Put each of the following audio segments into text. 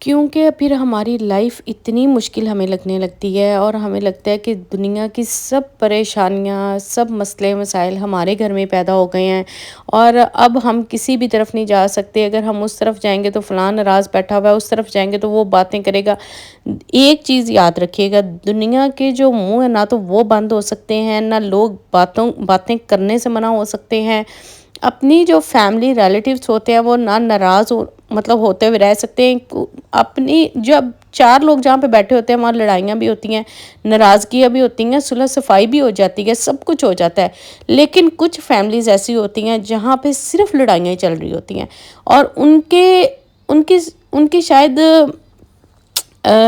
کیونکہ پھر ہماری لائف اتنی مشکل ہمیں لگنے لگتی ہے اور ہمیں لگتا ہے کہ دنیا کی سب پریشانیاں، سب مسئلے مسائل ہمارے گھر میں پیدا ہو گئے ہیں، اور اب ہم کسی بھی طرف نہیں جا سکتے۔ اگر ہم اس طرف جائیں گے تو فلاں ناراض بیٹھا ہوا ہے، اس طرف جائیں گے تو وہ باتیں کرے گا۔ ایک چیز یاد رکھیے گا، دنیا کے جو منہ ہیں نہ تو وہ بند ہو سکتے ہیں، نہ لوگ باتیں کرنے سے منع ہو سکتے ہیں۔ اپنی جو فیملی ریلیٹیوز ہوتے ہیں وہ نہ ناراض مطلب ہوتے ہوئے رہ سکتے ہیں۔ اپنی جب چار لوگ جہاں پہ بیٹھے ہوتے ہیں وہاں لڑائیاں بھی ہوتی ہیں، ناراضگیاں بھی ہوتی ہیں، صلح صفائی بھی ہو جاتی ہے، سب کچھ ہو جاتا ہے، لیکن کچھ فیملیز ایسی ہوتی ہیں جہاں پہ صرف لڑائیاں ہی چل رہی ہوتی ہیں، اور ان کی شاید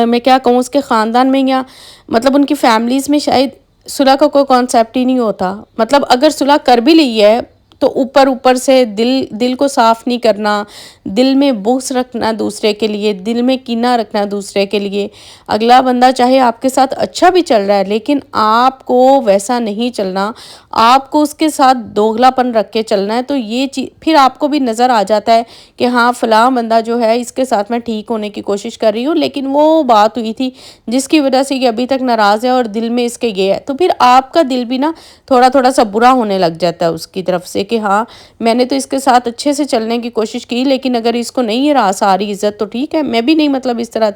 میں کیا کہوں، اس کے خاندان میں یا مطلب ان کی فیملیز میں شاید صلح کا کوئی کانسیپٹ ہی نہیں ہوتا۔ مطلب اگر صلح کر بھی لی ہے تو اوپر سے دل کو صاف نہیں کرنا، دل میں بغض رکھنا دوسرے کے لیے، دل میں کینہ رکھنا دوسرے کے لیے۔ اگلا بندہ چاہے آپ کے ساتھ اچھا بھی چل رہا ہے لیکن آپ کو ویسا نہیں چلنا، آپ کو اس کے ساتھ دوگلا پن رکھ کے چلنا ہے، تو یہ چیز پھر آپ کو بھی نظر آ جاتا ہے کہ ہاں فلاں بندہ جو ہے اس کے ساتھ میں ٹھیک ہونے کی کوشش کر رہی ہوں، لیکن وہ بات ہوئی تھی جس کی وجہ سے یہ ابھی تک ناراض ہے اور دل میں اس کے یہ ہے، تو پھر آپ کا دل بھی نا تھوڑا سا برا ہونے لگ جاتا ہے اس کی طرف سے کہ ہاں میں نے تو اس کے ساتھ اچھے سے چلنے کی کوشش کی، لیکن اگر اس کو نہیں راس آ رہی عزت تو ٹھیک ہے، میں بھی نہیں مطلب اس طرح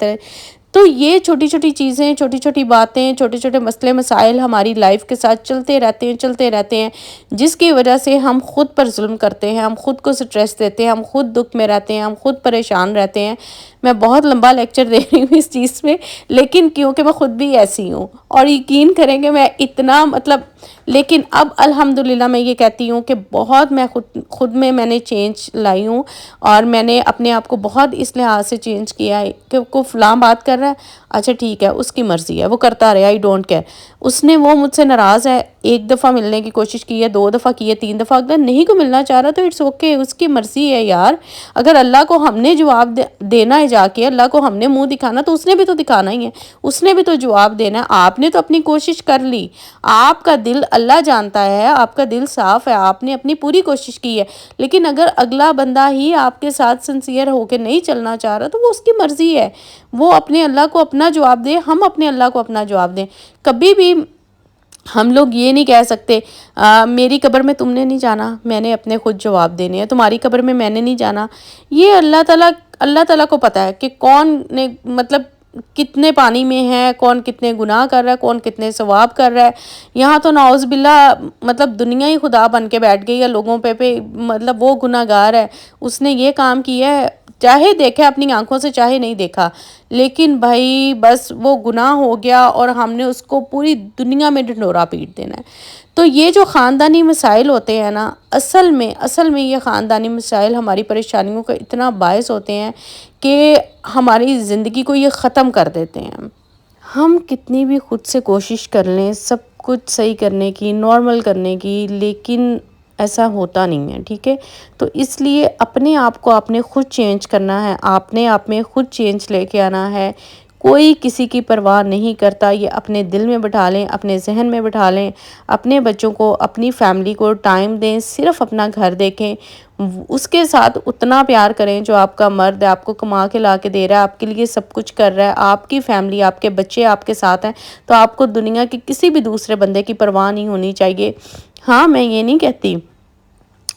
تو یہ چھوٹی چھوٹی چیزیں، چھوٹی چھوٹی باتیں، چھوٹے چھوٹے مسئلے مسائل ہماری لائف کے ساتھ چلتے رہتے ہیں، جس کی وجہ سے ہم خود پر ظلم کرتے ہیں، ہم خود کو سٹریس دیتے ہیں، ہم خود دکھ میں رہتے ہیں، ہم خود پریشان رہتے ہیں۔ میں بہت لمبا لیکچر دے رہی ہوں اس چیز پہ، لیکن کیونکہ میں خود بھی ایسی ہوں، اور یقین کریں گے میں اتنا مطلب، لیکن اب الحمدللہ میں یہ کہتی ہوں کہ بہت میں خود میں نے چینج لائی ہوں، اور میں نے اپنے آپ کو بہت اس لحاظ سے چینج کیا ہے کہ کوئی فلاں بات کر رہا ہے، اچھا ٹھیک ہے، اس کی مرضی ہے، وہ کرتا رہے، آئی ڈونٹ کیئر۔ اس نے وہ مجھ سے ناراض ہے، ایک دفعہ ملنے کی کوشش کی ہے، 2 دفعہ کی ہے، 3 دفعہ، اگر نہیں کو ملنا چاہ رہا تو اٹس اوکے، اس کی مرضی ہے یار۔ اگر اللہ کو ہم نے جواب دینا ہے، جا کے اللہ کو ہم نے منہ دکھانا تو اس نے بھی تو دکھانا ہی ہے، اس نے بھی تو جواب دینا ہے۔ آپ نے تو اپنی کوشش کر لی، آپ کا دل اللہ جانتا ہے، آپ کا دل صاف ہے، آپ نے اپنی پوری کوشش کی ہے، لیکن اگر اگلا بندہ ہی آپ کے ساتھ سنسیئر ہو کے نہیں چلنا چاہ رہا تو وہ اس کی مرضی ہے، وہ اپنے اللہ کو اپنا جواب دے، ہم اپنے اللہ کو اپنا جواب دیں۔ کبھی بھی ہم لوگ یہ نہیں کہہ سکتے میری قبر میں تم نے نہیں جانا، میں نے اپنے خود جواب دینے ہیں، تمہاری قبر میں نے نہیں جانا۔ یہ اللہ تعالیٰ کو پتہ ہے کہ کون نے مطلب کتنے پانی میں ہے، کون کتنے گناہ کر رہا ہے، کون کتنے ثواب کر رہا ہے۔ یہاں تو نعوذ باللہ مطلب دنیا ہی خدا بن کے بیٹھ گئی ہے لوگوں پہ مطلب وہ گناہ گار ہے، اس نے یہ کام کیا ہے، چاہے دیکھے اپنی آنکھوں سے چاہے نہیں دیکھا، لیکن بھائی بس وہ گناہ ہو گیا اور ہم نے اس کو پوری دنیا میں ڈھنڈورا پیٹ دینا ہے۔ تو یہ جو خاندانی مسائل ہوتے ہیں نا، اصل میں یہ خاندانی مسائل ہماری پریشانیوں کا اتنا باعث ہوتے ہیں کہ ہماری زندگی کو یہ ختم کر دیتے ہیں۔ ہم کتنی بھی خود سے کوشش کر لیں سب کچھ صحیح کرنے کی، نارمل کرنے کی، لیکن ایسا ہوتا نہیں ہے، ٹھیک ہے؟ تو اس لیے اپنے آپ کو آپ نے خود چینج کرنا ہے، آپ نے آپ میں خود چینج لے کے آنا ہے۔ کوئی کسی کی پرواہ نہیں کرتا، یہ اپنے دل میں بٹھا لیں، اپنے ذہن میں بٹھا لیں، اپنے بچوں کو، اپنی فیملی کو ٹائم دیں، صرف اپنا گھر دیکھیں، اس کے ساتھ اتنا پیار کریں جو آپ کا مرد ہے، آپ کو کما کے لا کے دے رہا ہے، آپ کے لیے سب کچھ کر رہا ہے، آپ کی فیملی، آپ کے بچے آپ کے ساتھ ہیں، تو آپ کو دنیا کی کسی بھی دوسرے بندے کی پرواہ نہیں ہونی چاہیے۔ ہاں میں یہ نہیں کہتی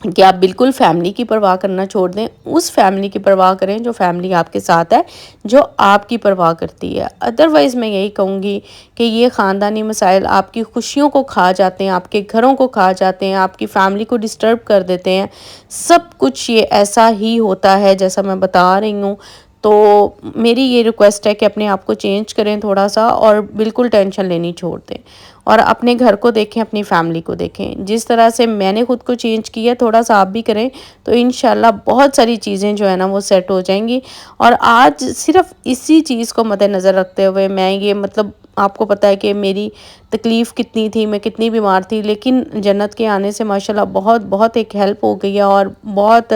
کہ آپ بالکل فیملی کی پرواہ کرنا چھوڑ دیں، اس فیملی کی پرواہ کریں جو فیملی آپ کے ساتھ ہے، جو آپ کی پرواہ کرتی ہے۔ ادروائز میں یہی کہوں گی کہ یہ خاندانی مسائل آپ کی خوشیوں کو کھا جاتے ہیں، آپ کے گھروں کو کھا جاتے ہیں، آپ کی فیملی کو ڈسٹرب کر دیتے ہیں، سب کچھ یہ ایسا ہی ہوتا ہے جیسا میں بتا رہی ہوں۔ تو میری یہ ریکویسٹ ہے کہ اپنے آپ کو چینج کریں تھوڑا سا، اور بالکل ٹینشن لینی چھوڑ دیں، اور اپنے گھر کو دیکھیں، اپنی فیملی کو دیکھیں۔ جس طرح سے میں نے خود کو چینج کیا تھوڑا سا آپ بھی کریں تو انشاءاللہ بہت ساری چیزیں جو ہے نا وہ سیٹ ہو جائیں گی۔ اور آج صرف اسی چیز کو مد نظر رکھتے ہوئے میں یہ مطلب آپ کو پتہ ہے کہ میری تکلیف کتنی تھی، میں کتنی بیمار تھی، لیکن جنت کے آنے سے ماشاءاللہ بہت ایک ہیلپ ہو گئی ہے، اور بہت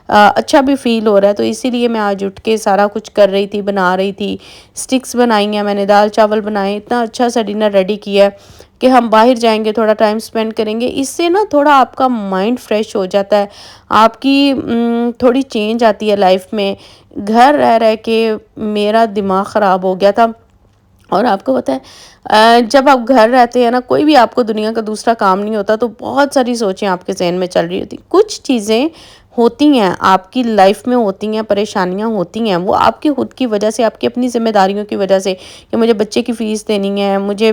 اچھا بھی فیل ہو رہا ہے۔ تو اسی لیے میں آج اٹھ کے سارا کچھ کر رہی تھی، بنا رہی تھی، سٹکس بنائی ہیں میں نے، دال چاول بنائے، اتنا اچھا سا ڈنر ریڈی کیا ہے کہ ہم باہر جائیں گے، تھوڑا ٹائم اسپینڈ کریں گے، اس سے نا تھوڑا آپ کا مائنڈ فریش ہو جاتا ہے، آپ کی تھوڑی چینج آتی ہے لائف میں۔ گھر رہ کے میرا دماغ خراب ہو گیا تھا، اور آپ کو پتہ ہے جب آپ گھر رہتے ہیں نا، کوئی بھی آپ کو دنیا کا دوسرا کام نہیں ہوتا، تو بہت ساری سوچیں آپ کے ذہن میں چل رہی ہوتی، کچھ چیزیں ہوتی ہیں آپ کی لائف میں، ہوتی ہیں پریشانیاں ہوتی ہیں، وہ آپ کی خود کی وجہ سے، آپ کی اپنی ذمہ داریوں کی وجہ سے، کہ مجھے بچے کی فیس دینی ہے، مجھے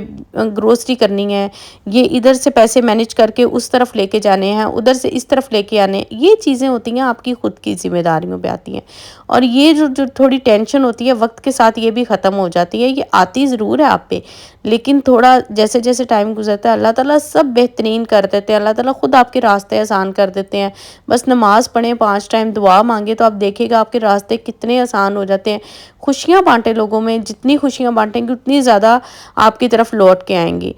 گروسری کرنی ہے، یہ ادھر سے پیسے مینج کر کے اس طرف لے کے جانے ہیں، ادھر سے اس طرف لے کے آنے، یہ چیزیں ہوتی ہیں آپ کی خود کی ذمہ داریوں پہ آتی ہیں۔ اور یہ جو تھوڑی ٹینشن ہوتی ہے وقت کے ساتھ یہ بھی ختم ہو جاتی ہے، یہ آتی ضرور ہے آپ پہ، لیکن تھوڑا جیسے جیسے ٹائم گزرتا ہے اللہ تعالیٰ سب بہترین کر دیتے ہیں، اللہ تعالیٰ خود آپ کے راستے آسان کر دیتے ہیں۔ بس نماز پڑھیں، 5 ٹائم دعا مانگے، تو آپ دیکھیں گا آپ کے راستے کتنے آسان ہو جاتے ہیں۔ خوشیاں بانٹیں لوگوں میں، جتنی خوشیاں بانٹیں گے اتنی زیادہ آپ کی طرف لوٹ کے آئیں گی۔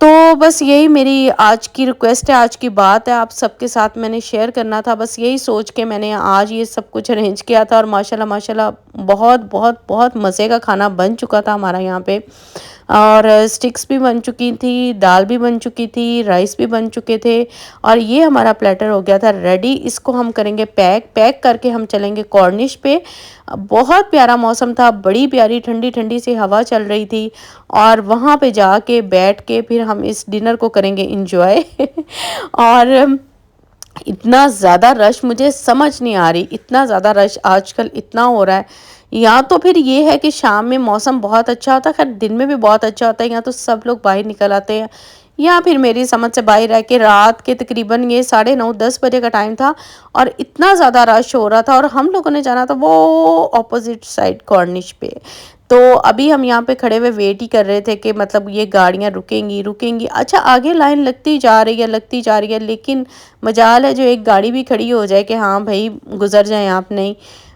تو بس یہی میری آج کی ریکویسٹ ہے، آج کی بات ہے، آپ سب کے ساتھ میں نے شیئر کرنا تھا، بس یہی سوچ کے میں نے آج یہ سب کچھ ارینج کیا تھا، اور ماشاءاللہ ماشاءاللہ بہت بہت بہت مزے کا کھانا بن چکا تھا ہمارا یہاں پہ، اور سٹکس بھی بن چکی تھی، دال بھی بن چکی تھی، رائس بھی بن چکے تھے، اور یہ ہمارا پلیٹر ہو گیا تھا ریڈی۔ اس کو ہم کریں گے پیک کر کے ہم چلیں گے کارنش پہ۔ بہت پیارا موسم تھا، بڑی پیاری ٹھنڈی ٹھنڈی سی ہوا چل رہی تھی، اور وہاں پہ جا کے بیٹھ کے پھر ہم اس ڈنر کو کریں گے انجوائے۔ اور اتنا زیادہ رش مجھے سمجھ نہیں آ رہی، اتنا زیادہ رش آج کل اتنا ہو رہا ہے۔ یہاں تو پھر یہ ہے کہ شام میں موسم بہت اچھا ہوتا ہے، خیر دن میں بھی بہت اچھا ہوتا ہے، یہاں تو سب لوگ باہر نکل آتے ہیں، یا پھر میری سمجھ سے باہر رہ کے رات کے تقریباً یہ 9:30-10 بجے کا ٹائم تھا، اور اتنا زیادہ رش ہو رہا تھا، اور ہم لوگوں نے جانا تھا وہ اپوزٹ سائڈ کارنش پہ۔ تو ابھی ہم یہاں پہ کھڑے ہوئے ویٹ ہی کر رہے تھے کہ مطلب یہ گاڑیاں رکیں گی، اچھا آگے لائن لگتی جا رہی ہے، لیکن مجال ہے جو ایک گاڑی بھی کھڑی ہو جائے کہ ہاں بھائی گزر جائیں آپ، نہیں،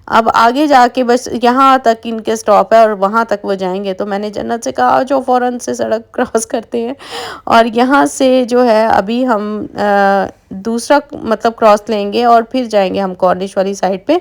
اب آگے جا کے بس یہاں تک ان کے سٹاپ ہے اور وہاں تک وہ جائیں گے۔ تو میں نے جنت سے کہا جو فوراً سے سڑک کراس کرتے ہیں، اور یہاں سے جو ہے ابھی ہم دوسرا مطلب کراس لیں گے، اور پھر جائیں گے ہم کارنش والی سائڈ پہ۔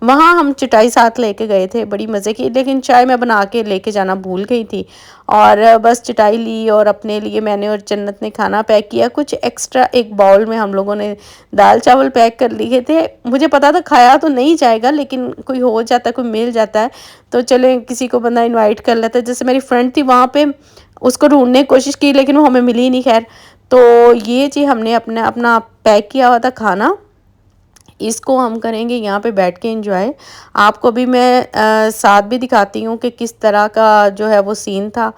وہاں ہم چٹائی ساتھ لے کے گئے تھے، بڑی مزے کی، لیکن چائے میں بنا کے لے کے جانا بھول گئی تھی، اور بس چٹائی لی، اور اپنے لیے میں نے اور جنت نے کھانا پیک کیا، کچھ ایکسٹرا ایک باؤل میں ہم لوگوں نے دال چاول پیک کر لیے تھے۔ مجھے پتا تھا کھایا تو نہیں جائے گا، لیکن کوئی ہو جاتا ہے، کوئی مل جاتا ہے تو چلیں کسی کو بندہ انوائٹ کر لیتا ہے۔ جیسے میری فرینڈ تھی وہاں پہ، اس کو ڈھونڈنے کی کوشش کی لیکن وہ ہمیں ملی نہیں، خیر تو یہ چیز ہم نے اپنا پیک کیا ہوا تھا کھانا، اس کو ہم کریں گے یہاں پہ بیٹھ کے انجوائے۔ آپ کو بھی میں ساتھ بھی دکھاتی ہوں کہ کس طرح کا جو ہے وہ سین تھا۔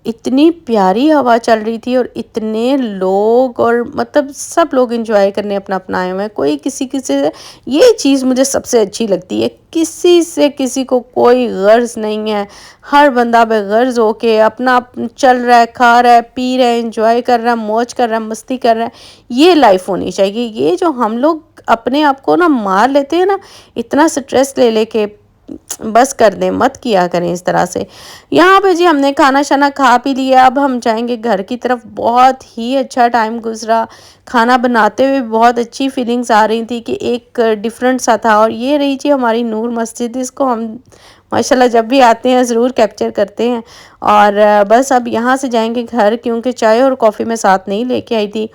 اتنی پیاری ہوا چل رہی تھی، اور اتنے لوگ، اور مطلب سب لوگ انجوائے کرنے اپنا آئے ہوئے ہیں، کوئی کسی سے، یہ چیز مجھے سب سے اچھی لگتی ہے، کسی سے کسی کو کوئی غرض نہیں ہے، ہر بندہ بے غرض ہو کے اپنا چل رہا ہے، کھا رہا ہے، پی رہا ہے، انجوائے کر رہا ہے، موج کر رہا ہے، مستی کر رہا ہے۔ یہ لائف ہونی چاہیے۔ یہ جو ہم لوگ اپنے آپ کو نا مار لیتے ہیں نا، اتنا سٹریس لے کے، بس کر دیں، مت کیا کریں اس طرح سے۔ یہاں پہ جی ہم نے کھانا شانا کھا پی لیا، اب ہم جائیں گے گھر کی طرف۔ بہت ہی اچھا ٹائم گزرا، کھانا بناتے ہوئے بہت اچھی فیلنگز آ رہی تھی کہ ایک ڈیفرنٹ سا تھا، اور یہ رہی جی ہماری نور مسجد، اس کو ہم ماشاءاللہ جب بھی آتے ہیں ضرور کیپچر کرتے ہیں۔ اور بس اب یہاں سے جائیں گے گھر، کیونکہ چائے اور کافی میں ساتھ نہیں لے کے آئی تھی،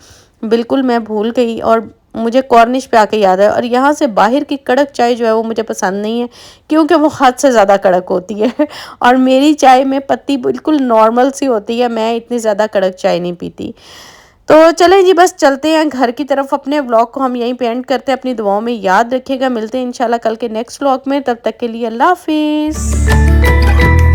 بالکل میں بھول گئی، اور مجھے کارنش پہ آ کے یاد ہے۔ اور یہاں سے باہر کی کڑک چائے جو ہے وہ مجھے پسند نہیں ہے، کیونکہ وہ حد سے زیادہ کڑک ہوتی ہے، اور میری چائے میں پتی بالکل نارمل سی ہوتی ہے، میں اتنی زیادہ کڑک چائے نہیں پیتی۔ تو چلیں جی بس چلتے ہیں گھر کی طرف، اپنے ولاگ کو ہم یہیں پہ اینڈ کرتے ہیں، اپنی دعاؤں میں یاد رکھیے گا، ملتے ہیں انشاءاللہ کل کے نیکسٹ ولاگ میں، تب تک کے لیے اللہ حافظ۔